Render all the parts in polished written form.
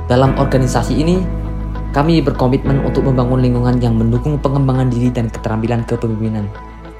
Dalam organisasi ini, kami berkomitmen untuk membangun lingkungan yang mendukung pengembangan diri dan keterampilan kepemimpinan.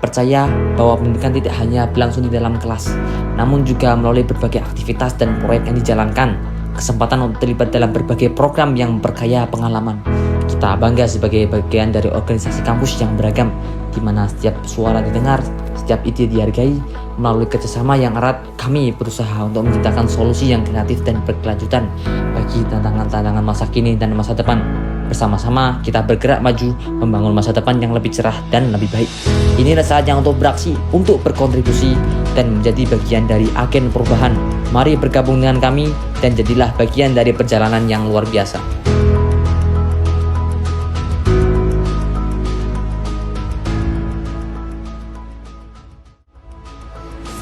Percaya bahwa pendidikan tidak hanya berlangsung di dalam kelas, namun juga melalui berbagai aktivitas dan proyek yang dijalankan. Kesempatan untuk terlibat dalam berbagai program yang berkaya pengalaman. Kita bangga sebagai bagian dari organisasi kampus yang beragam, di mana setiap suara didengar, setiap ide dihargai. Melalui kerjasama yang erat, kami berusaha untuk menciptakan solusi yang kreatif dan berkelanjutan bagi tantangan-tantangan masa kini dan masa depan. Bersama-sama kita bergerak maju, membangun masa depan yang lebih cerah dan lebih baik. Inilah saatnya untuk beraksi, untuk berkontribusi, dan menjadi bagian dari agen perubahan. Mari bergabung dengan kami, dan jadilah bagian dari perjalanan yang luar biasa.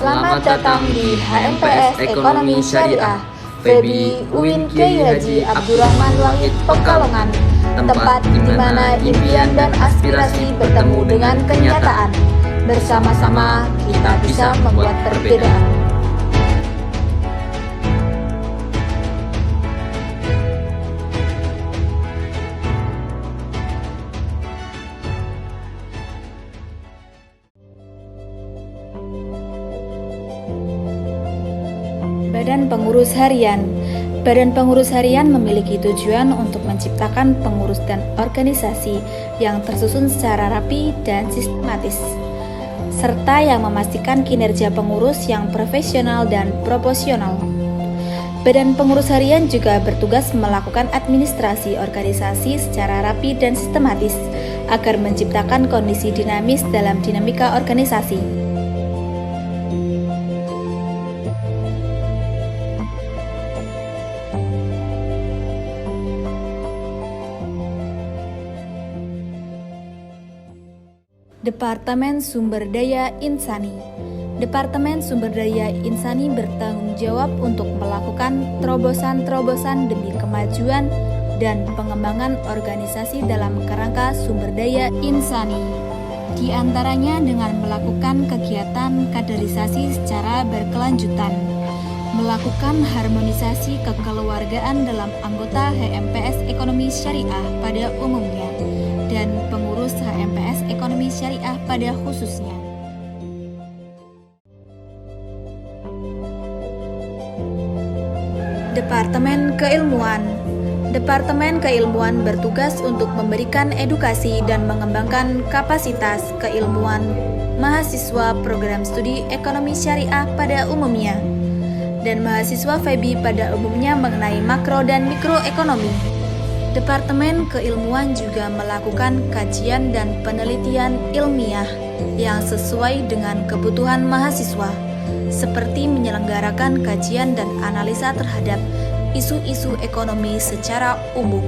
Selamat datang di HMPS Ekonomi Syariah, FEBI UIN Kiai Haji Abdurrahman Wahid Pekalongan, tempat di mana impian dan aspirasi bertemu dengan kenyataan. Bersama-sama kita bisa membuat perbedaan. Badan Pengurus Harian. Badan Pengurus Harian memiliki tujuan untuk menciptakan pengurus dan organisasi yang tersusun secara rapi dan sistematis, serta yang memastikan kinerja pengurus yang profesional dan proporsional. Badan Pengurus Harian juga bertugas melakukan administrasi organisasi secara rapi dan sistematis agar menciptakan kondisi dinamis dalam dinamika organisasi. Departemen Sumber Daya Insani. Departemen Sumber Daya Insani bertanggung jawab untuk melakukan terobosan-terobosan demi kemajuan dan pengembangan organisasi dalam kerangka sumber daya insani. Di antaranya dengan melakukan kegiatan kaderisasi secara berkelanjutan, melakukan harmonisasi kekeluargaan dalam anggota HMPS Ekonomi Syariah pada umumnya, dan pengurus HMPS Ekonomi Syariah pada khususnya. Departemen Keilmuan. Departemen Keilmuan bertugas untuk memberikan edukasi dan mengembangkan kapasitas keilmuan mahasiswa program studi ekonomi syariah pada umumnya dan mahasiswa FEBI pada umumnya mengenai makro dan mikroekonomi. Departemen Keilmuan juga melakukan kajian dan penelitian ilmiah yang sesuai dengan kebutuhan mahasiswa, seperti menyelenggarakan kajian dan analisa terhadap isu-isu ekonomi secara umum.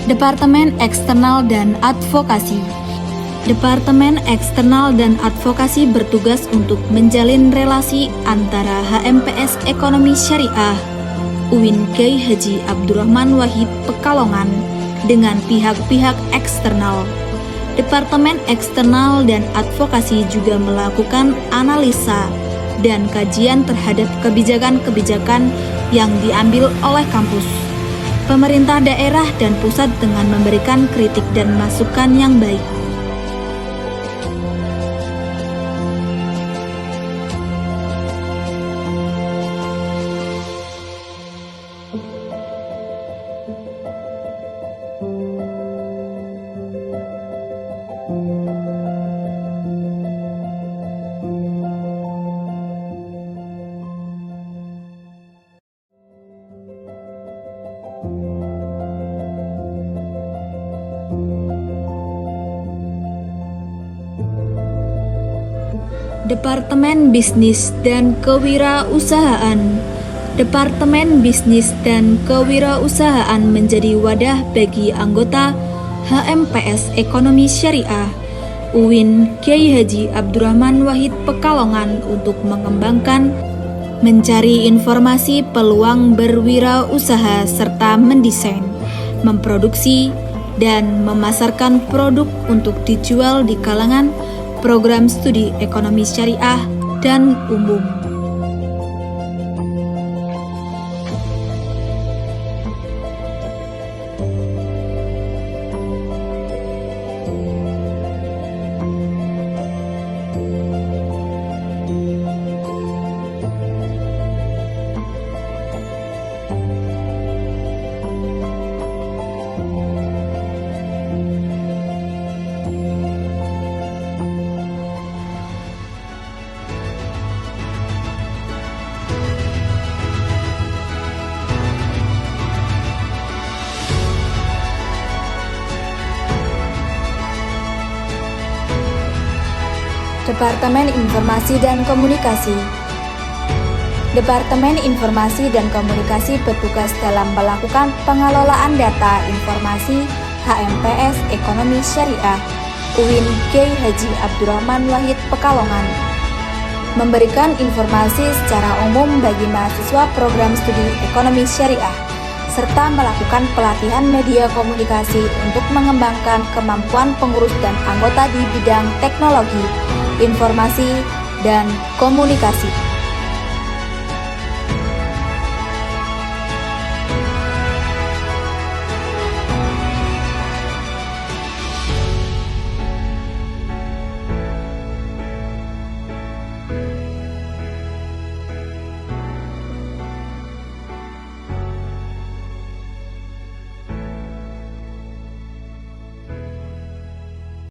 Departemen Eksternal dan Advokasi. Departemen Eksternal dan Advokasi bertugas untuk menjalin relasi antara HMPS Ekonomi Syariah, UIN Kiai Haji Abdurrahman Wahid Pekalongan dengan pihak-pihak eksternal. Departemen Eksternal dan Advokasi juga melakukan analisa dan kajian terhadap kebijakan-kebijakan yang diambil oleh kampus, pemerintah daerah dan pusat dengan memberikan kritik dan masukan yang baik. Departemen Bisnis dan Kewirausahaan. Departemen Bisnis dan Kewirausahaan menjadi wadah bagi anggota HMPS Ekonomi Syariah, UIN Kiai Haji Abdurrahman Wahid Pekalongan untuk mengembangkan mencari informasi peluang berwirausaha serta mendesain, memproduksi, dan memasarkan produk untuk dijual di kalangan program studi ekonomi syariah dan umum. Departemen Informasi dan Komunikasi. Departemen Informasi dan Komunikasi bertugas dalam melakukan pengelolaan data informasi HMPS Ekonomi Syariah UIN Kiai Haji Abdurrahman Wahid Pekalongan, memberikan informasi secara umum bagi mahasiswa program studi ekonomi syariah, serta melakukan pelatihan media komunikasi untuk mengembangkan kemampuan pengurus dan anggota di bidang teknologi, informasi, dan komunikasi.